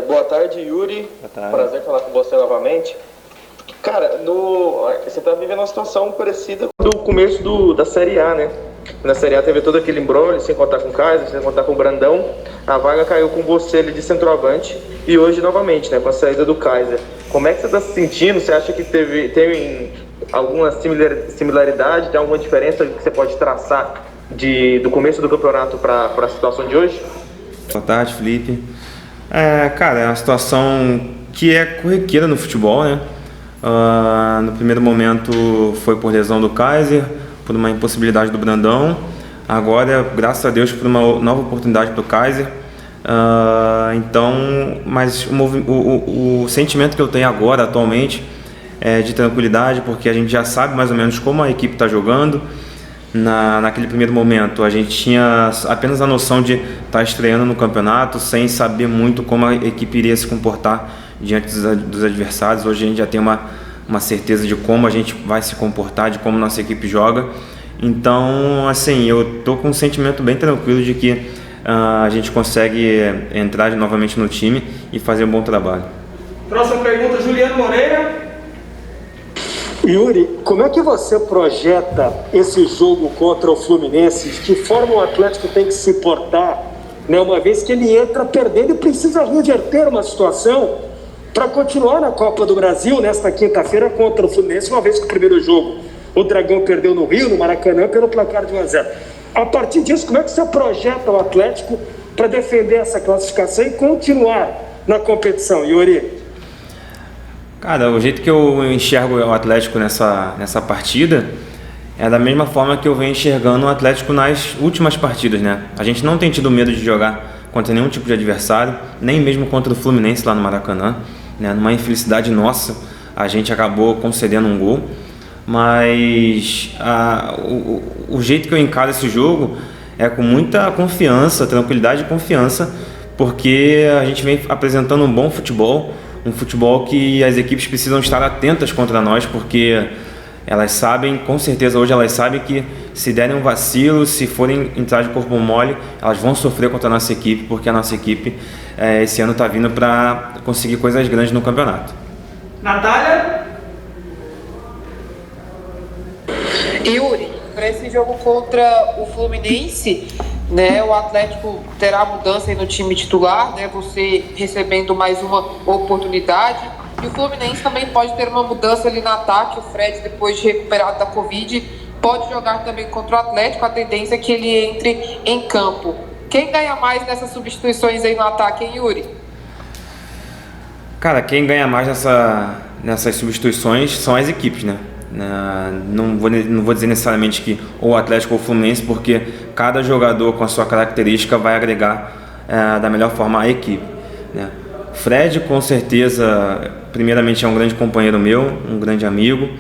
Boa tarde, Yuri. Boa tarde. Prazer falar com você novamente. Cara, você tá vivendo uma situação parecida com o começo da Série A, né? Na Série A teve todo aquele imbróglio, sem contar com o Kaiser, sem contar com o Brandão. A vaga caiu com você ali de centroavante e hoje novamente, né, com a saída do Kaiser. Como é que você está se sentindo? Você acha que tem alguma similaridade, tem alguma diferença que você pode traçar do começo do campeonato para a situação de hoje? Boa tarde, Felipe. Cara, é uma situação que é corriqueira no futebol, né? No primeiro momento foi por lesão do Kaiser, por uma impossibilidade do Brandão. Agora, graças a Deus, por uma nova oportunidade para o Kaiser. Mas o sentimento que eu tenho agora, atualmente, é de tranquilidade, porque a gente já sabe mais ou menos como a equipe está jogando. Naquele primeiro momento, a gente tinha apenas a noção de estar estreando no campeonato, sem saber muito como a equipe iria se comportar diante dos adversários. Hoje a gente já tem uma certeza de como a gente vai se comportar, de como nossa equipe joga. Então, assim, eu estou com um sentimento bem tranquilo de que a gente consegue entrar novamente no time e fazer um bom trabalho. Próxima pergunta, Juliano Moreira. Yuri, como é que você projeta esse jogo contra o Fluminense? De que forma o Atlético tem que se portar, né, uma vez que ele entra perdendo e precisa reverter uma situação para continuar na Copa do Brasil nesta quinta-feira contra o Fluminense, uma vez que o primeiro jogo o Dragão perdeu no Rio, no Maracanã, pelo placar de 1-0. A partir disso, como é que você projeta o Atlético para defender essa classificação e continuar na competição, Yuri? Cara, o jeito que eu enxergo o Atlético nessa partida é da mesma forma que eu venho enxergando o Atlético nas últimas partidas, né? A gente não tem tido medo de jogar contra nenhum tipo de adversário, nem mesmo contra o Fluminense lá no Maracanã, né? Numa infelicidade nossa, a gente acabou concedendo um gol, mas o jeito que eu encaro esse jogo é com muita confiança, tranquilidade e confiança, porque a gente vem apresentando um bom futebol, um futebol que as equipes precisam estar atentas contra nós, porque elas sabem, com certeza hoje elas sabem que se derem um vacilo, se forem entrar de corpo mole, elas vão sofrer contra a nossa equipe, porque a nossa equipe esse ano está vindo para conseguir coisas grandes no campeonato. Natália? Yuri, para esse jogo contra o Fluminense, né, o Atlético terá mudança aí no time titular, né, você recebendo mais uma oportunidade, e o Fluminense também pode ter uma mudança ali no ataque. O Fred, depois de recuperado da Covid, pode jogar também contra o Atlético. A tendência é que ele entre em campo. Quem ganha mais nessas substituições aí no ataque, hein, Yuri? Cara, quem ganha mais nessas substituições são as equipes, né? Não vou dizer necessariamente que ou o Atlético ou o Fluminense, porque cada jogador com a sua característica vai agregar da melhor forma à equipe, né? Fred, com certeza, primeiramente é um grande companheiro meu, um grande amigo,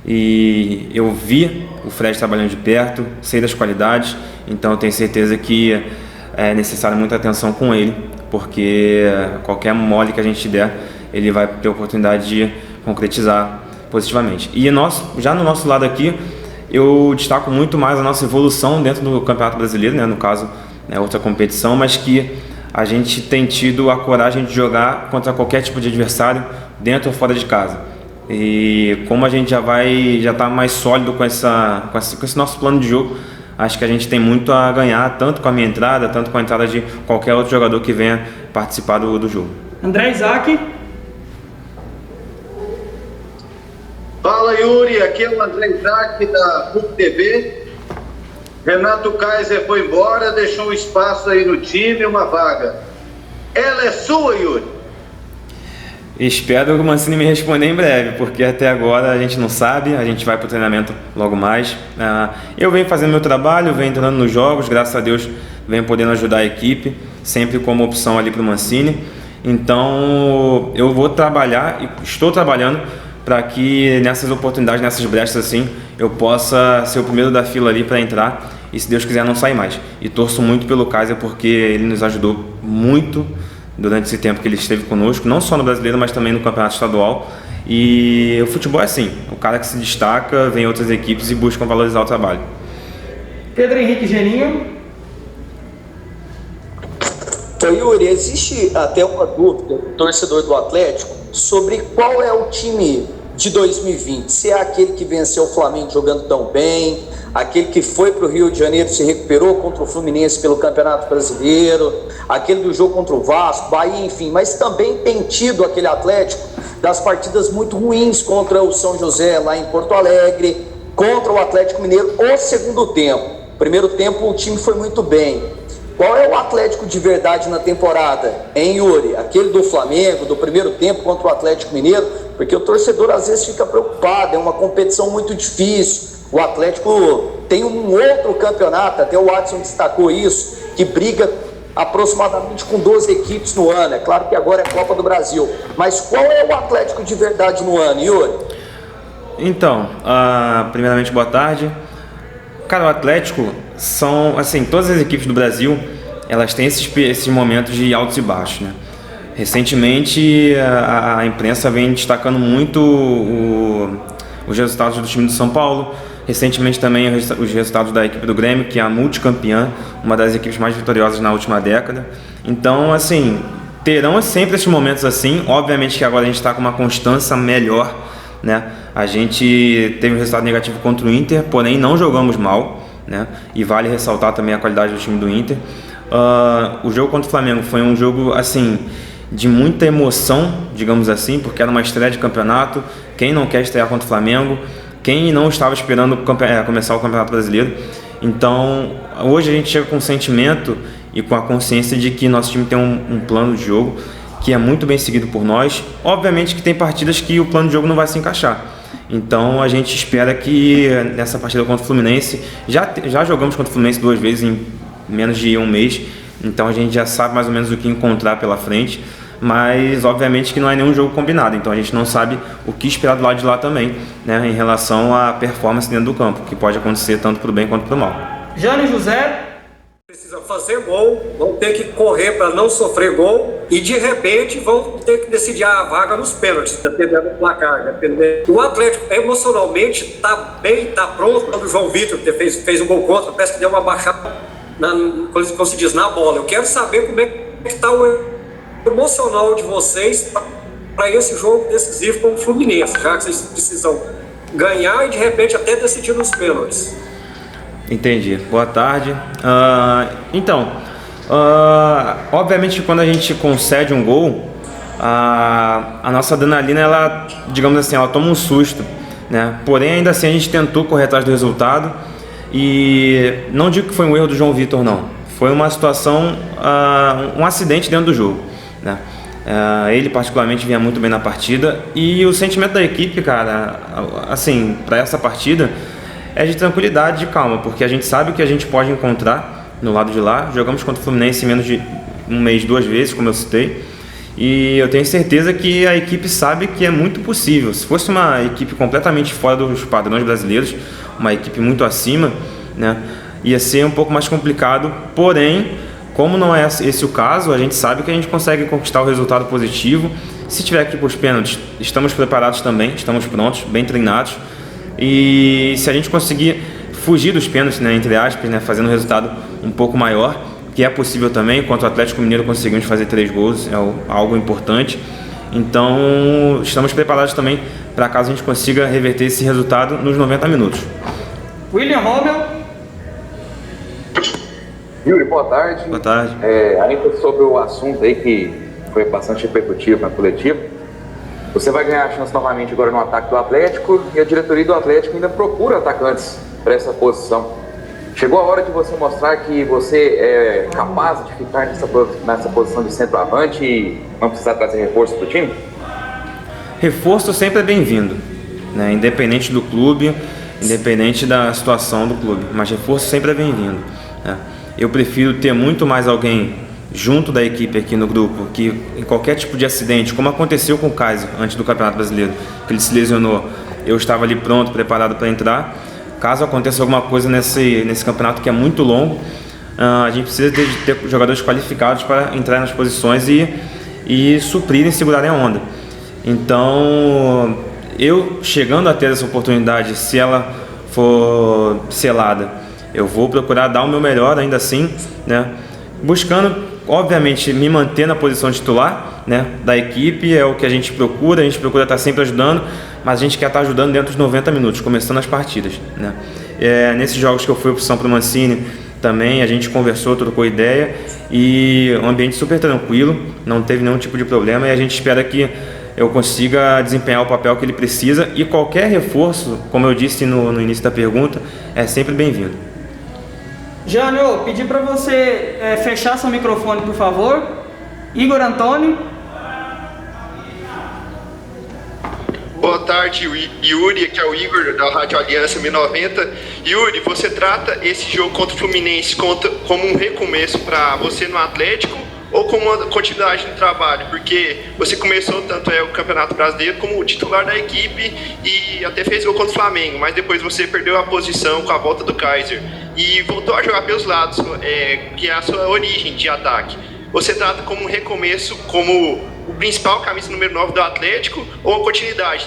e eu vi o Fred trabalhando de perto, sei das qualidades, então eu tenho certeza que é necessário muita atenção com ele, porque qualquer mole que a gente der, ele vai ter a oportunidade de concretizar positivamente. E já no nosso lado aqui, eu destaco muito mais a nossa evolução dentro do Campeonato Brasileiro, né? No caso, outra competição, mas que a gente tem tido a coragem de jogar contra qualquer tipo de adversário, dentro ou fora de casa. E como a gente já está mais sólido com esse nosso plano de jogo, acho que a gente tem muito a ganhar, tanto com a minha entrada, tanto com a entrada de qualquer outro jogador que venha participar do jogo. André Isaac. Fala, Yuri, aqui é o André Isaac da PUC TV. Renato Kaiser foi embora, deixou um espaço aí no time, uma vaga. Ela é sua, Yuri? Espero que o Mancini me responda em breve, porque até agora a gente não sabe, a gente vai para o treinamento logo mais. Eu venho fazendo meu trabalho, venho entrando nos jogos, graças a Deus venho podendo ajudar a equipe, sempre como opção ali para o Mancini. Então eu vou trabalhar e estou trabalhando para que nessas oportunidades, nessas brechas assim, eu possa ser o primeiro da fila ali para entrar e, se Deus quiser, não sair mais. E torço muito pelo Kaiser, porque ele nos ajudou muito durante esse tempo que ele esteve conosco, não só no Brasileiro, mas também no Campeonato Estadual. E o futebol é assim, o cara que se destaca, vem outras equipes e buscam valorizar o trabalho. Pedro Henrique Geninho. Então, Yuri, existe até uma dúvida do torcedor do Atlético sobre qual é o time de 2020. Se é aquele que venceu o Flamengo jogando tão bem, aquele que foi para o Rio de Janeiro, se recuperou contra o Fluminense pelo Campeonato Brasileiro, aquele do jogo contra o Vasco, Bahia, enfim, mas também tem tido aquele Atlético das partidas muito ruins contra o São José lá em Porto Alegre, contra o Atlético Mineiro, o segundo tempo. Primeiro tempo o time foi muito bem. Qual é o Atlético de verdade na temporada, hein, Yuri? Aquele do Flamengo, do primeiro tempo contra o Atlético Mineiro? Porque o torcedor às vezes fica preocupado, é uma competição muito difícil. O Atlético tem um outro campeonato, até o Watson destacou isso, que briga aproximadamente com 12 equipes no ano. É claro que agora é Copa do Brasil. Mas qual é o Atlético de verdade no ano, Yuri? Então, primeiramente, boa tarde. Cara, o Atlético são, assim, todas as equipes do Brasil, elas têm esses momentos de altos e baixos, né? Recentemente, a imprensa vem destacando muito os resultados do time do São Paulo. Recentemente também os resultados da equipe do Grêmio, que é a multicampeã, uma das equipes mais vitoriosas na última década. Então, assim, terão sempre esses momentos assim. Obviamente que agora a gente está com uma constância melhor, né? A gente teve um resultado negativo contra o Inter, porém não jogamos mal, né? E vale ressaltar também a qualidade do time do Inter. O jogo contra o Flamengo foi um jogo, assim, de muita emoção, digamos assim, porque era uma estreia de campeonato. Quem não quer estrear contra o Flamengo? Quem não estava esperando começar o Campeonato Brasileiro? Então, hoje a gente chega com o sentimento e com a consciência de que nosso time tem um plano de jogo que é muito bem seguido por nós. Obviamente que tem partidas que o plano de jogo não vai se encaixar. Então, a gente espera que nessa partida contra o Fluminense, já jogamos contra o Fluminense 2 vezes em menos de um mês, então a gente já sabe mais ou menos o que encontrar pela frente. Mas obviamente que não é nenhum jogo combinado, então a gente não sabe o que esperar do lado de lá também, né, em relação à performance dentro do campo, que pode acontecer tanto para o bem quanto para o mal. Jânio José. Precisa fazer gol, vão ter que correr para não sofrer gol e de repente vão ter que decidir a vaga nos pênaltis, dependendo do placar, dependendo. O Atlético emocionalmente está bem, está pronto. Quando o João Vitor fez um gol contra, parece que deu uma baixada, como se diz, na bola. Eu quero saber como é que está o emocional de vocês para esse jogo decisivo com o Fluminense, já que vocês precisam ganhar e de repente até decidir nos pênaltis. Entendi. Boa tarde. Obviamente quando a gente concede um gol, a nossa adrenalina, ela, digamos assim, ela toma um susto, né? Porém, ainda assim a gente tentou correr atrás do resultado e não digo que foi um erro do João Vitor, não. Foi uma situação, um acidente dentro do jogo, né? Ele particularmente vinha muito bem na partida e o sentimento da equipe, cara, assim, para essa partida é de tranquilidade, de calma, porque a gente sabe o que a gente pode encontrar no lado de lá. Jogamos contra o Fluminense em menos de um mês, 2 vezes, como eu citei, e eu tenho certeza que a equipe sabe que é muito possível. Se fosse uma equipe completamente fora dos padrões brasileiros, uma equipe muito acima, né, ia ser um pouco mais complicado, porém, como não é esse o caso, a gente sabe que a gente consegue conquistar o resultado positivo. Se tiver que ir para os pênaltis, estamos preparados também, estamos prontos, bem treinados. E se a gente conseguir fugir dos pênaltis, né, entre aspas, né, fazendo um resultado um pouco maior, que é possível também, contra o Atlético Mineiro conseguimos fazer 3 gols, é algo importante. Então, estamos preparados também para caso a gente consiga reverter esse resultado nos 90 minutos. William Rommel. Yuri, boa tarde. Boa tarde. Ainda sobre o assunto aí que foi bastante repercutivo na coletiva, você vai ganhar a chance novamente agora no ataque do Atlético e a diretoria do Atlético ainda procura atacantes para essa posição. Chegou a hora de você mostrar que você é capaz de ficar nessa posição de centroavante e não precisar trazer reforço para o time? Reforço sempre é bem-vindo, né? Independente do clube, independente da situação do clube, mas reforço sempre é bem-vindo, né? Eu prefiro ter muito mais alguém junto da equipe aqui no grupo, que em qualquer tipo de acidente, como aconteceu com o Kaiser antes do Campeonato Brasileiro, que ele se lesionou, eu estava ali pronto, preparado para entrar. Caso aconteça alguma coisa nesse campeonato que é muito longo, a gente precisa de ter jogadores qualificados para entrar nas posições e suprirem e segurarem a onda. Então, eu chegando a ter essa oportunidade, se ela for selada, eu vou procurar dar o meu melhor ainda assim, né? Buscando obviamente, me manter na posição titular, né, da equipe, é o que a gente procura estar sempre ajudando, mas a gente quer estar ajudando dentro dos 90 minutos, começando as partidas, né. Nesses jogos que eu fui opção para o Mancini, também a gente conversou, trocou ideia, e um ambiente super tranquilo, não teve nenhum tipo de problema, e a gente espera que eu consiga desempenhar o papel que ele precisa, e qualquer reforço, como eu disse no início da pergunta, é sempre bem-vindo. Jânio, pedi para você fechar seu microfone, por favor. Igor Antônio. Boa tarde, Yuri, aqui é o Igor, da Rádio Aliança 1090. Yuri, você trata esse jogo contra o Fluminense como um recomeço para você no Atlético ou como uma continuidade no trabalho? Porque você começou tanto o Campeonato Brasileiro como titular da equipe e até fez gol contra o Flamengo, mas depois você perdeu a posição com a volta do Kaiser e voltou a jogar pelos lados, que é a sua origem de ataque. Você trata como um recomeço, como o principal camisa número 9 do Atlético, ou a continuidade?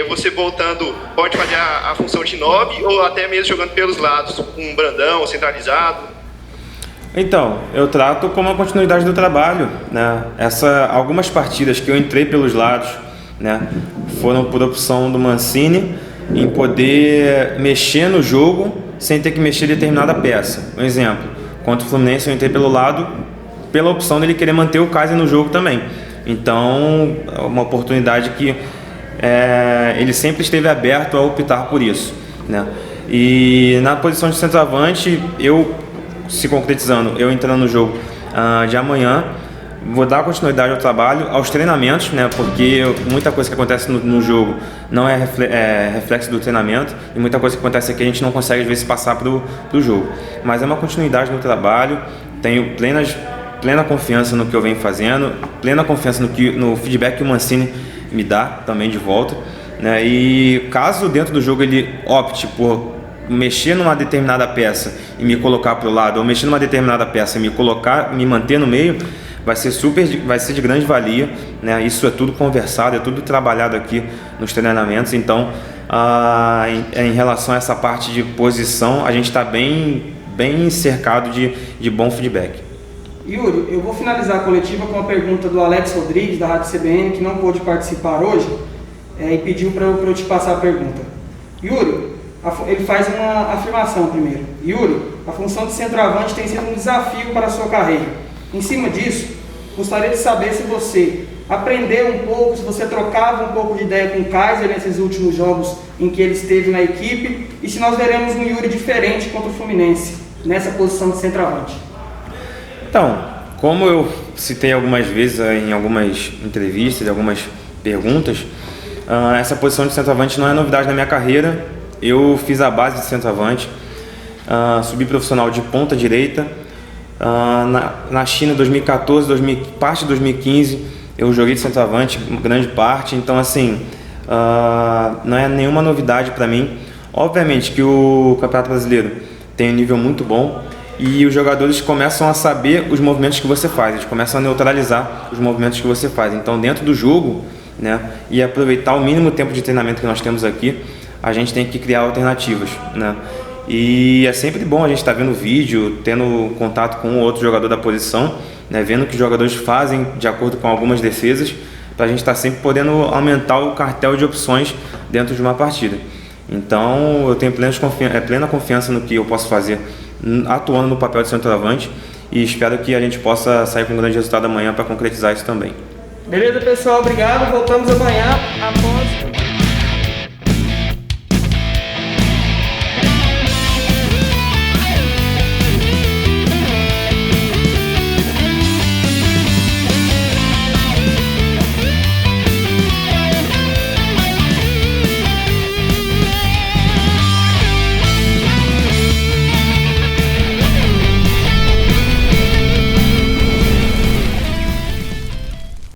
Você voltando, pode fazer a função de 9 ou até mesmo jogando pelos lados, um Brandão centralizado? Então, eu trato como a continuidade do trabalho, né? Algumas partidas que eu entrei pelos lados, né, foram por opção do Mancini em poder mexer no jogo sem ter que mexer em determinada peça. Um exemplo, contra o Fluminense eu entrei pelo lado pela opção dele querer manter o Kaiser no jogo também. Então, é uma oportunidade que ele sempre esteve aberto a optar por isso, né? E na posição de centroavante, se concretizando, eu entrando no jogo de amanhã, vou dar continuidade ao trabalho, aos treinamentos, né? Porque muita coisa que acontece no jogo não é reflexo do treinamento, e muita coisa que acontece aqui a gente não consegue às vezes passar pro jogo. Mas é uma continuidade no trabalho, tenho plena confiança no que eu venho fazendo, plena confiança no feedback que o Mancini me dá também de volta, né? E caso dentro do jogo ele opte por mexer numa determinada peça e me colocar para o lado, ou mexer numa determinada peça e me manter no meio, vai ser de grande valia, né? Isso é tudo conversado, é tudo trabalhado aqui nos treinamentos. Então, em relação a essa parte de posição, a gente está bem cercado de bom feedback. Yuri, eu vou finalizar a coletiva com a pergunta do Alex Rodrigues, da Rádio CBN, que não pôde participar hoje, e pediu para eu te passar a pergunta. Yuri, ele faz uma afirmação primeiro. Yuri, a função de centroavante tem sido um desafio para a sua carreira. Em cima disso, gostaria de saber se você aprendeu um pouco, se você trocava um pouco de ideia com o Kaiser nesses últimos jogos em que ele esteve na equipe, e se nós veremos um Yuri diferente contra o Fluminense, nessa posição de centroavante. Então, como eu citei algumas vezes em algumas entrevistas, algumas perguntas, essa posição de centroavante não é novidade na minha carreira. Eu fiz a base de centroavante, subi profissional de ponta direita. Na China, 2014, parte de 2015, eu joguei de centroavante, grande parte. Então, assim, não é nenhuma novidade para mim. Obviamente que o Campeonato Brasileiro tem um nível muito bom e os jogadores começam a saber os movimentos que você faz, eles começam a neutralizar os movimentos que você faz. Então, dentro do jogo, né, e aproveitar o mínimo tempo de treinamento que nós temos aqui, a gente tem que criar alternativas, né? E é sempre bom a gente estar vendo vídeo, tendo contato com um ou outro jogador da posição, né, vendo o que os jogadores fazem de acordo com algumas defesas, para a gente estar sempre podendo aumentar o cartel de opções dentro de uma partida. Então, eu tenho plena confiança no que eu posso fazer atuando no papel de centroavante, e espero que a gente possa sair com um grande resultado amanhã para concretizar isso também. Beleza, pessoal? Obrigado. Voltamos amanhã após